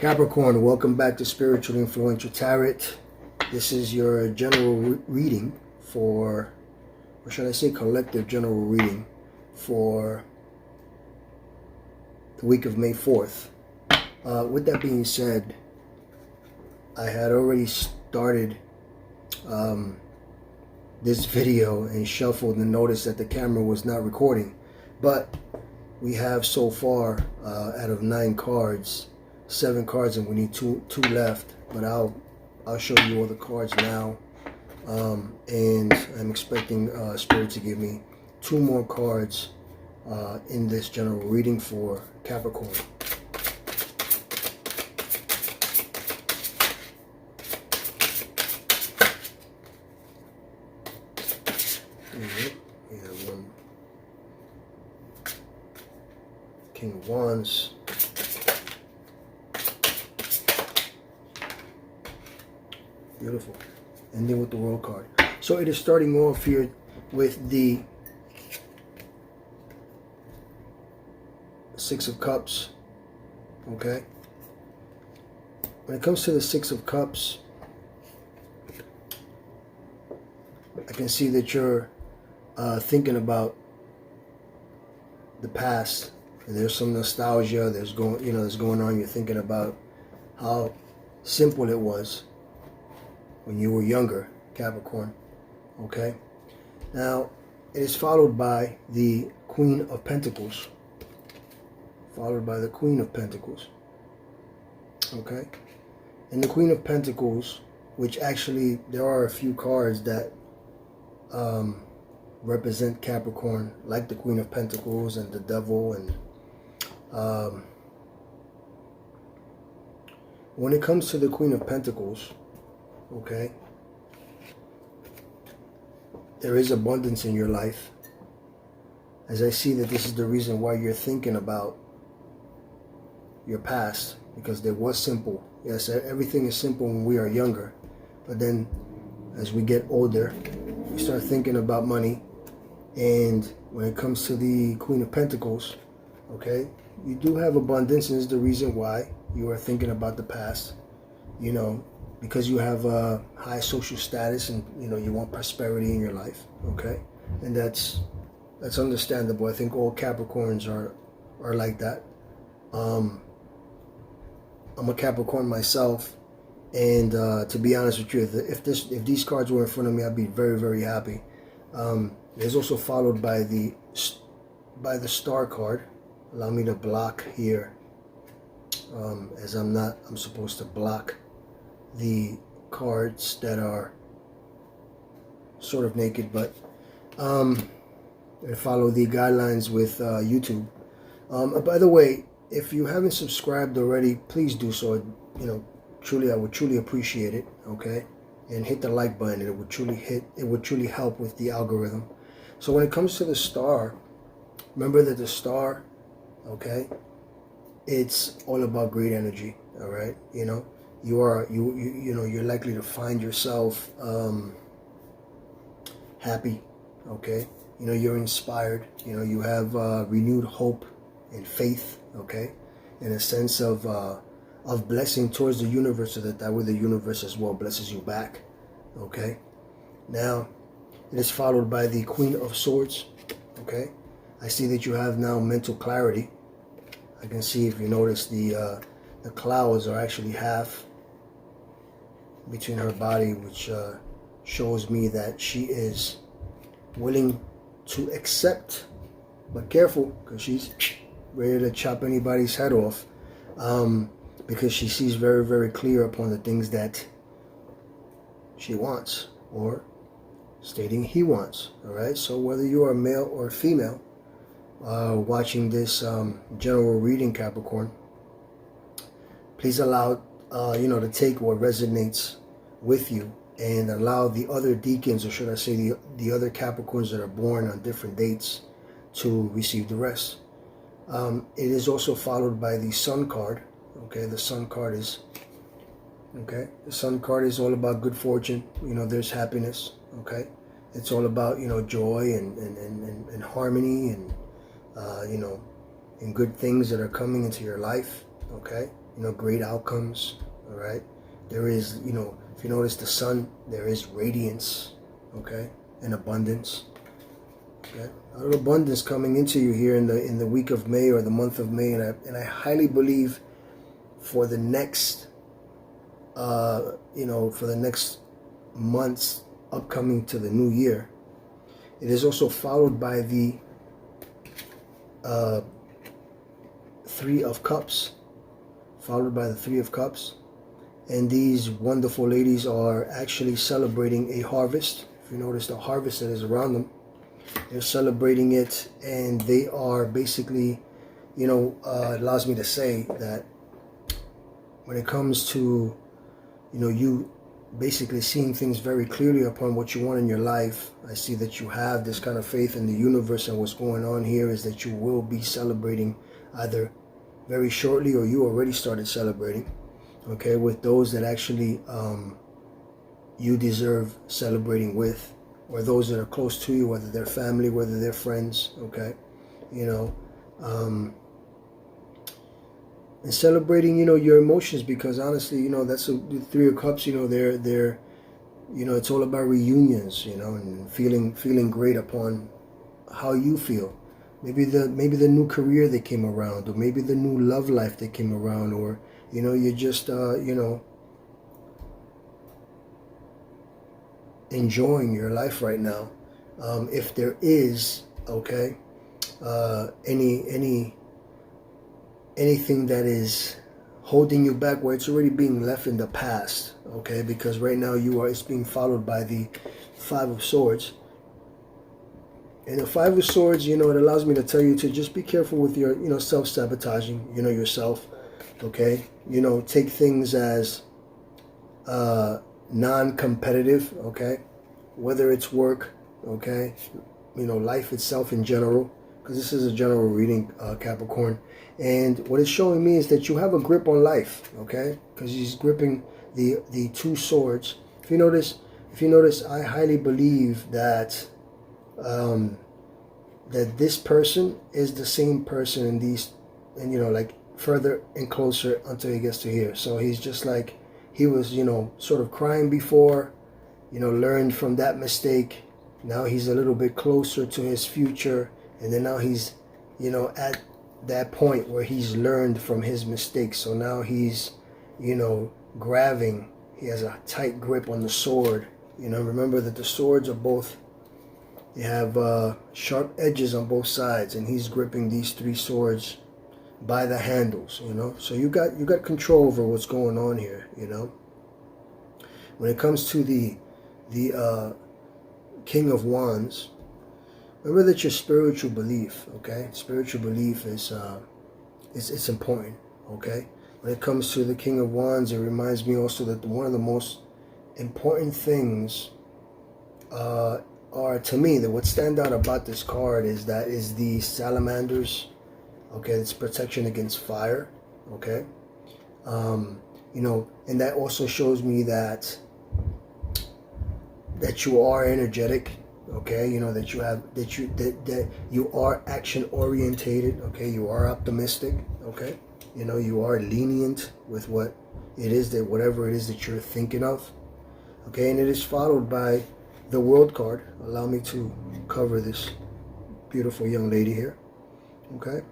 Capricorn, welcome back to Spiritual Influential Tarot. This is your general reading for, or should I say collective general reading for the week of May 4th. With that being said, I had already started this video and shuffled and noticed that the camera was not recording. But we have so far, out of 9 cards, 7 cards, and we need two left. But I'll show you all the cards now, and I'm expecting Spirit to give me 2 more cards in this general reading for Capricorn. We have one King of Wands. Beautiful. Ending with the World card. So it is starting off here with the 6 of Cups. Okay. When it comes to the 6 of Cups, I can see that you're thinking about the past, and there's some nostalgia. There's going on. You're thinking about how simple it was when you were younger, Capricorn. Okay. Now it is followed by the Queen of Pentacles. Followed by the Queen of Pentacles. Okay. And the Queen of Pentacles, which actually there are a few cards that represent Capricorn, like the Queen of Pentacles and the Devil, and when it comes to the Queen of Pentacles, okay, there is abundance in your life, as I see that this is the reason why you're thinking about your past, because it was simple. Yes, everything is simple when we are younger, but then as we get older, we start thinking about money. And when it comes to the Queen of Pentacles, okay, you do have abundance, and this is the reason why you are thinking about the past, you know, because you have a high social status, and you want prosperity in your life. Okay. And that's understandable. I think all Capricorns are like that. I'm a Capricorn myself, and to be honest with you, if these cards were in front of me, I'd be very, very happy. It's also followed by the Star card. Allow me to block here, as I'm supposed to block the cards that are sort of naked, but follow the guidelines with YouTube. By the way, if you haven't subscribed already, please do so. I would truly appreciate it. Okay, and hit the like button. It would truly help with the algorithm. So when it comes to the Star, remember that the Star, okay, it's all about great energy. All right, you're likely to find yourself happy. Okay, you're inspired. You have renewed hope and faith. Okay, in a sense of blessing towards the universe, so that way the universe as well blesses you back. Okay, now it is followed by the Queen of Swords. Okay, I see that you have now mental clarity. I can see, if you notice, the clouds are actually half between her body, which shows me that she is willing to accept, but careful, because she's ready to chop anybody's head off, because she sees very, very clear upon the things that she wants, or stating he wants. All right, so whether you are male or female watching this general reading, Capricorn, please allow to take what resonates with you, and allow the other deacons, or should I say the other Capricorns that are born on different dates, to receive the rest. It is also followed by the Sun card. Okay, the Sun card is the Sun card is all about good fortune. There's happiness. Okay, it's all about joy and harmony, and and good things that are coming into your life. Okay, great outcomes. All right. There is, if you notice the sun, there is radiance, okay, and abundance. Okay, a lot of abundance coming into you here in the week of May or the month of May, and I highly believe for the next, for the next months upcoming to the new year, it is also followed by the Three of Cups, and these wonderful ladies are actually celebrating a harvest. If you notice the harvest that is around them, they're celebrating it, and they are basically, it allows me to say that when it comes to, you basically seeing things very clearly upon what you want in your life, I see that you have this kind of faith in the universe, and what's going on here is that you will be celebrating either very shortly or you already started celebrating, okay, with those that actually you deserve celebrating with, or those that are close to you, whether they're family, whether they're friends, okay, and celebrating, your emotions, because honestly, that's the Three of Cups. They're it's all about reunions, and feeling great upon how you feel. Maybe the new career that came around, or maybe the new love life that came around, or you're just enjoying your life right now. If there is, okay, anything that is holding you back, where it's already being left in the past, okay, because right now it's being followed by the Five of Swords. And the Five of Swords, it allows me to tell you to just be careful with your, self-sabotaging, yourself, okay? Take things as non-competitive, okay? Whether it's work, okay? Life itself in general, because this is a general reading, Capricorn. And what it's showing me is that you have a grip on life, okay? Because he's gripping the two swords. If you notice, I highly believe that that this person is the same person in these, and like further and closer until he gets to here. So he's just like he was, sort of crying before, learned from that mistake. Now he's a little bit closer to his future, and then now he's, at that point where he's learned from his mistakes. So now he's, grabbing. He has a tight grip on the sword. Remember that the swords are both, they have sharp edges on both sides, and he's gripping these three swords by the handles. So you got control over what's going on here. When it comes to the King of Wands, remember that your spiritual belief, okay? Spiritual belief is it's important, okay? When it comes to the King of Wands, it reminds me also that one of the most important things are, to me, that what stand out about this card is the salamanders, okay? It's protection against fire, okay? And that also shows me that you are energetic, okay? That you are action orientated, okay? You are optimistic, okay? You are lenient with whatever it is that you're thinking of, okay? And it is followed by the World card. Allow me to cover this beautiful young lady here, okay?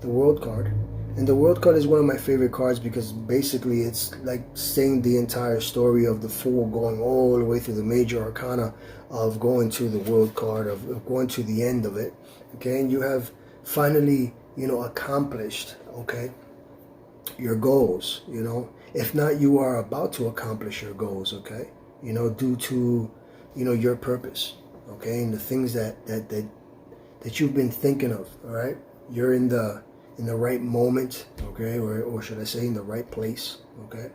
The World card. And the World card is one of my favorite cards because basically it's like saying the entire story of the Fool, going all the way through the major arcana of going to the World card, of going to the end of it, okay? And you have finally, accomplished, okay, your goals, If not, you are about to accomplish your goals, okay? Due to, your purpose, okay? And the things that you've been thinking of, all right? You're in the right moment, okay, or should I say in the right place, okay?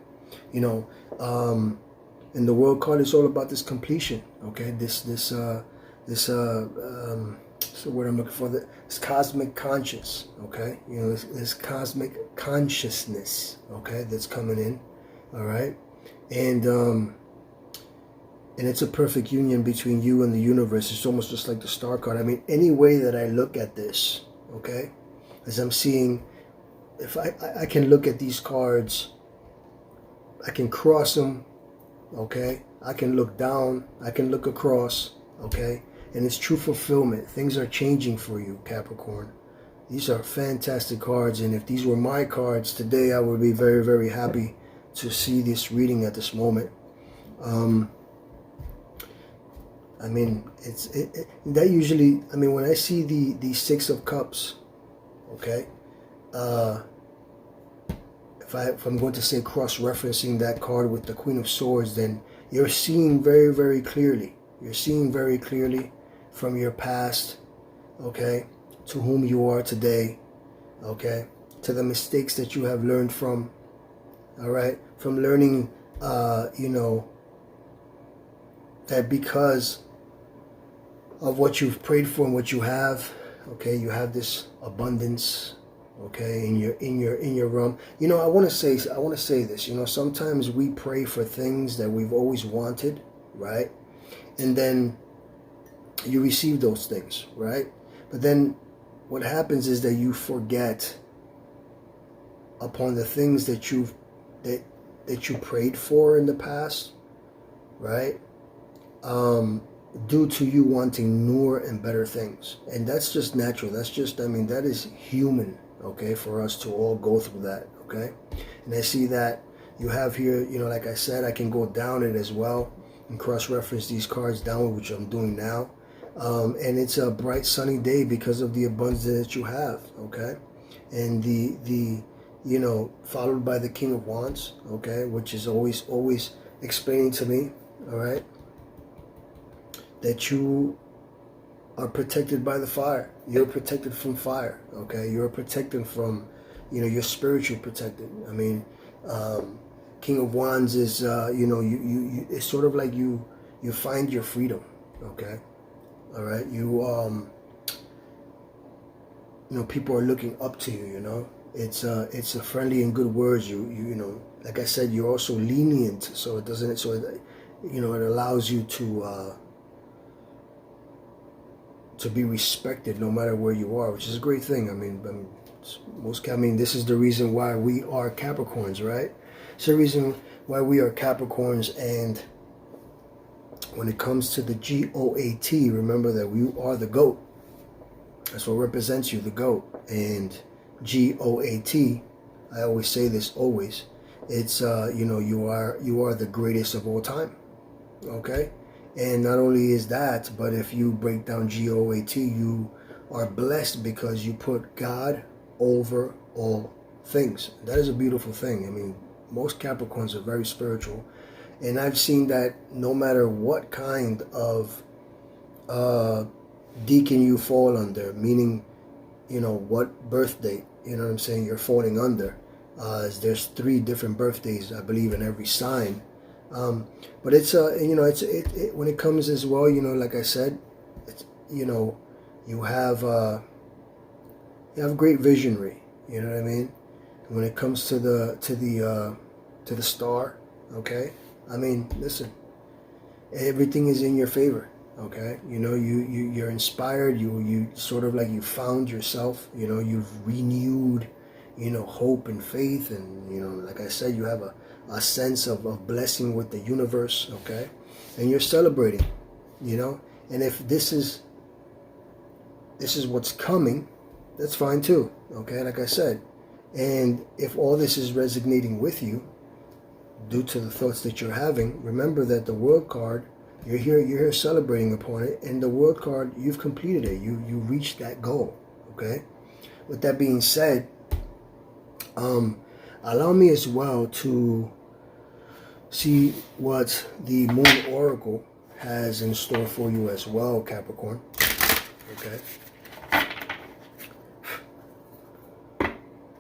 And the World card is all about this completion, okay? This what's the word I'm looking for? This cosmic conscious, okay? This cosmic consciousness, okay, that's coming in, all right? And it's a perfect union between you and the universe. It's almost just like the Star card. I mean, any way that I look at this, okay, as I'm seeing if I can look at these cards, I can cross them, okay? I can look down, I can look across, okay? And it's true fulfillment. Things are changing for you, Capricorn. These are fantastic cards, and if these were my cards today, I would be very, very happy to see this reading at this moment. I mean, that usually, I mean, when I see the Six of Cups, okay, if I'm going to say cross-referencing that card with the Queen of Swords, then you're seeing very, very clearly. You're seeing very clearly from your past, okay, to whom you are today, okay, to the mistakes that you have learned from, all right, from learning, you know, that because of what you've prayed for and what you have, okay, you have this abundance, okay, in your realm. You know, I want to say this. You know, sometimes we pray for things that we've always wanted, right? And then you receive those things, right? But then what happens is that you forget upon the things that you prayed for in the past, right? Due to you wanting newer and better things. And that's just natural. That's just, I mean, that is human, okay, for us to all go through that, okay? And I see that you have here, you know, like I said, I can go down it as well and cross-reference these cards downward, which I'm doing now. And it's a bright sunny day because of the abundance that you have, okay? And the you know, followed by the King of Wands, okay, which is always explaining to me, all right, that you are protected by the fire. You're protected from fire, okay? You're protected from, you know, you're spiritually protected. I mean, King of Wands is, you know, you it's sort of like you find your freedom, okay? All right, you know, people are looking up to you. You know, it's a friendly and good words. You know, like I said, you're also lenient, so it doesn't. So it, you know, it allows you to be respected no matter where you are, which is a great thing. I mean, this is the reason why we are Capricorns, right? It's the reason why we are Capricorns. And when it comes to the GOAT, remember that we are the GOAT. That's what represents you, the GOAT. And GOAT, I always say this, always. It's you know, you are the greatest of all time. Okay? And not only is that, but if you break down GOAT, you are blessed because you put God over all things. That is a beautiful thing. I mean, most Capricorns are very spiritual. And I've seen that no matter what kind of deacon you fall under, meaning, you know, what birth date, you know what I'm saying, you're falling under. There's 3 different birthdays, I believe, in every sign. But it's you know, it when it comes as well, you know, like I said, it's, you know, you have great visionary, you know what I mean, when it comes to the star, okay? I mean, listen, everything is in your favor, okay? You know, you're inspired, you sort of like you found yourself, you know, you've renewed, you know, hope and faith, and, you know, like I said, you have a sense of blessing with the universe, okay? And you're celebrating, you know? And if this is what's coming, that's fine too, okay? Like I said, and if all this is resonating with you due to the thoughts that you're having, remember that the World card, you're here celebrating upon it, and the World card, you've completed it. You reached that goal, okay? With that being said, allow me as well to see what the Moon Oracle has in store for you as well, Capricorn, okay?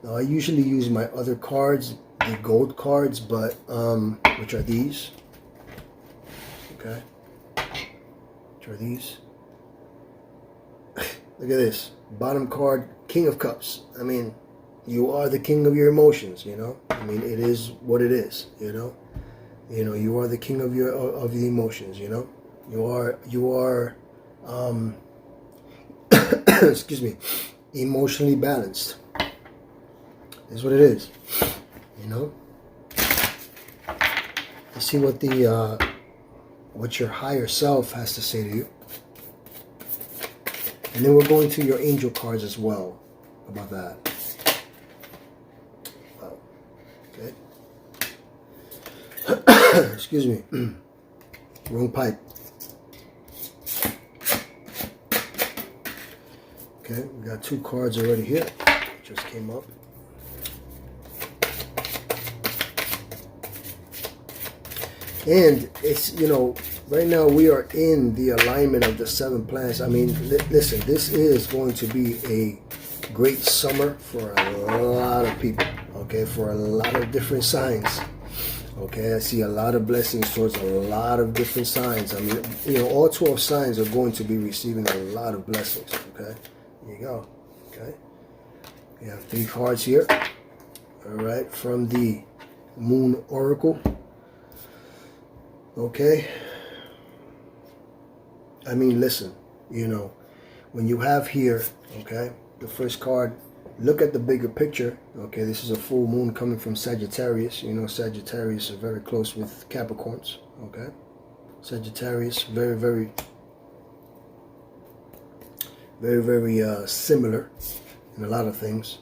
Now, I usually use my other cards, the gold cards, but which are these, okay? Which are these? Look at this bottom card, King of Cups. I mean, you are the king of your emotions, you know. I mean, it is what it is, you know. You know, you are the king of the emotions, you know. You are excuse me, emotionally balanced. It's what it is. You know? Let's see what what your higher self has to say to you. And then we're going to your angel cards as well. How about that? Wow. Okay. Excuse me. Wrong pipe. Okay, we got 2 cards already here. Just came up. And it's, you know, right now we are in the alignment of the 7 planets. I mean, listen, this is going to be a great summer for a lot of people, okay, for a lot of different signs. Okay, I see a lot of blessings towards a lot of different signs. I mean, you know, all 12 signs are going to be receiving a lot of blessings, okay? There you go, okay? We have 3 cards here, all right, from the Moon Oracle. Okay, I mean, listen, you know, when you have here, okay, the first card, look at the bigger picture. Okay, this is a full moon coming from Sagittarius. You know, Sagittarius are very close with Capricorns. Okay, Sagittarius, very, very similar in a lot of things.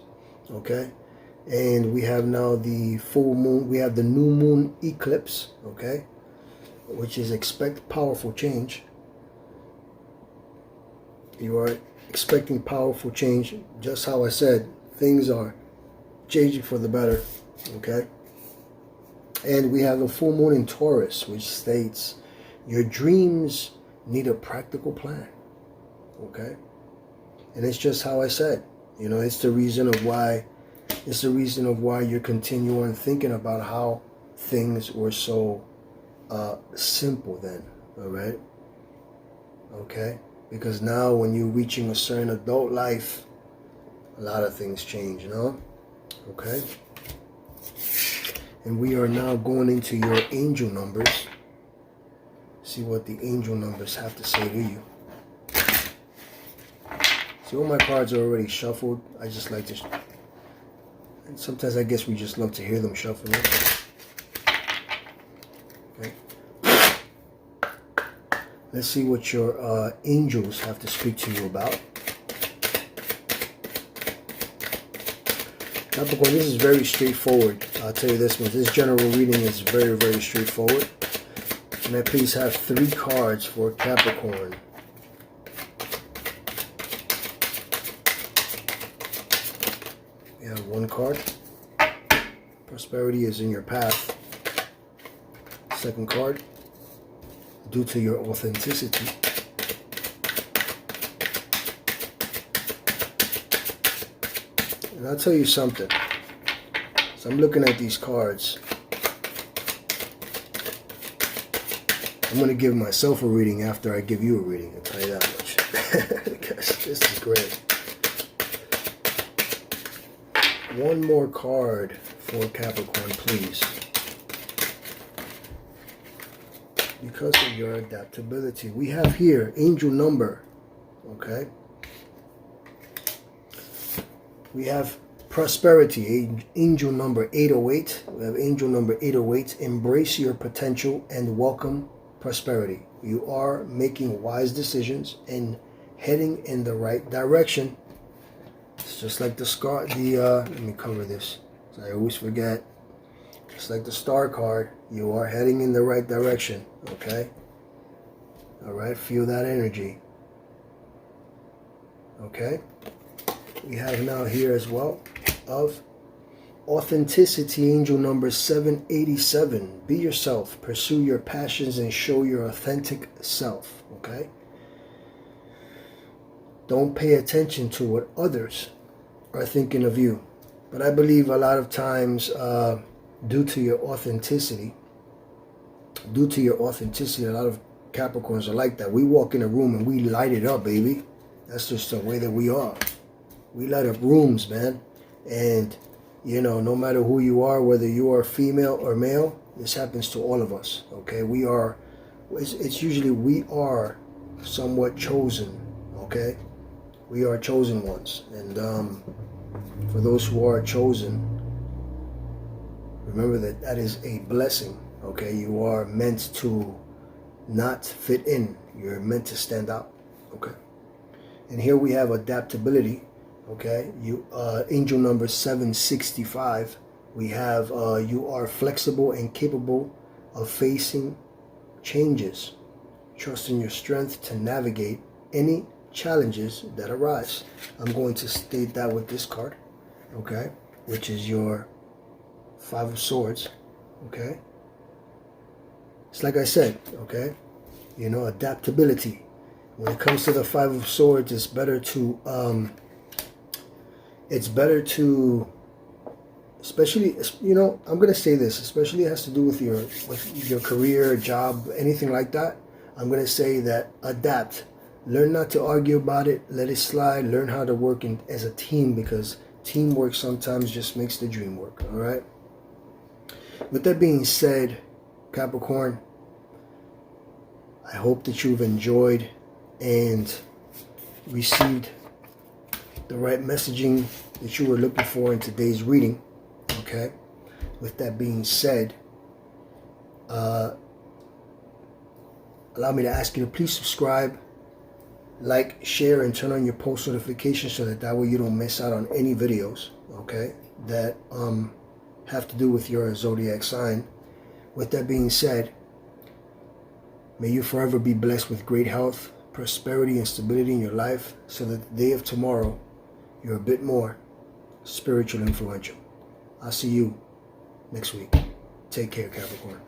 Okay, and we have now the full moon. We have the new moon eclipse. Okay, which is expect powerful change. You are expecting powerful change. Just how I said, things are changing for the better. Okay. And we have the full moon in Taurus, which states your dreams need a practical plan. Okay. And it's just how I said, you know, it's the reason of why you're continuing thinking about how things were so simple then. All right. Okay. Because now when you're reaching a certain adult life, a lot of things change, you know? Okay? And we are now going into your angel numbers. See what the angel numbers have to say to you. See, all my cards are already shuffled. I just like to... And sometimes I guess we just love to hear them shuffle. Okay. Let's see what your angels have to speak to you about. Capricorn, this is very straightforward. I'll tell you this much. This general reading is very, very straightforward. Can I please have 3 cards for Capricorn? We have 1 card. Prosperity is in your path. 2nd card. Due to your authenticity. And I'll tell you something. So I'm looking at these cards. I'm going to give myself a reading after I give you a reading. I'll tell you that much. Because this is great. 1 more card for Capricorn, please. Because of your adaptability. We have here angel number. Okay. We have prosperity, angel number 808. We have angel number 808. Embrace your potential and welcome prosperity. You are making wise decisions and heading in the right direction. It's just like let me cover this, so I always forget. Just like the star card, you are heading in the right direction. Okay? Alright, feel that energy. Okay? We have now here as well of authenticity, angel number 787. Be yourself, pursue your passions, and show your authentic self. Okay? Don't pay attention to what others are thinking of you. But I believe a lot of times, due to your authenticity, a lot of Capricorns are like that. We walk in a room and we light it up, baby. That's just the way that we are. We light up rooms, man. And, you know, no matter who you are, whether you are female or male, this happens to all of us, okay? It's usually we are somewhat chosen, okay? We are chosen ones. And for those who are chosen, Remember that that is a blessing, okay? You are meant to not fit in. You're meant to stand out, okay? And here we have adaptability, okay? You angel number 765. We have you are flexible and capable of facing changes. Trust in your strength to navigate any challenges that arise. I'm going to state that with this card, okay? Which is your Five of Swords, okay? It's like I said, okay? You know, adaptability. When it comes to the Five of Swords, it's better to, especially, you know, I'm going to say this, especially it has to do with your career, job, anything like that. I'm going to say that adapt. Learn not to argue about it. Let it slide. Learn how to work as a team, because teamwork sometimes just makes the dream work, all right? With that being said, Capricorn, I hope that you've enjoyed and received the right messaging that you were looking for in today's reading, okay? With that being said, allow me to ask you to please subscribe, like, share, and turn on your post notifications so that way you don't miss out on any videos, okay, that have to do with your zodiac sign. With that being said, may you forever be blessed with great health, prosperity, and stability in your life, so that the day of tomorrow you're a bit more spiritual influential. I'll see you next week. Take care, Capricorn.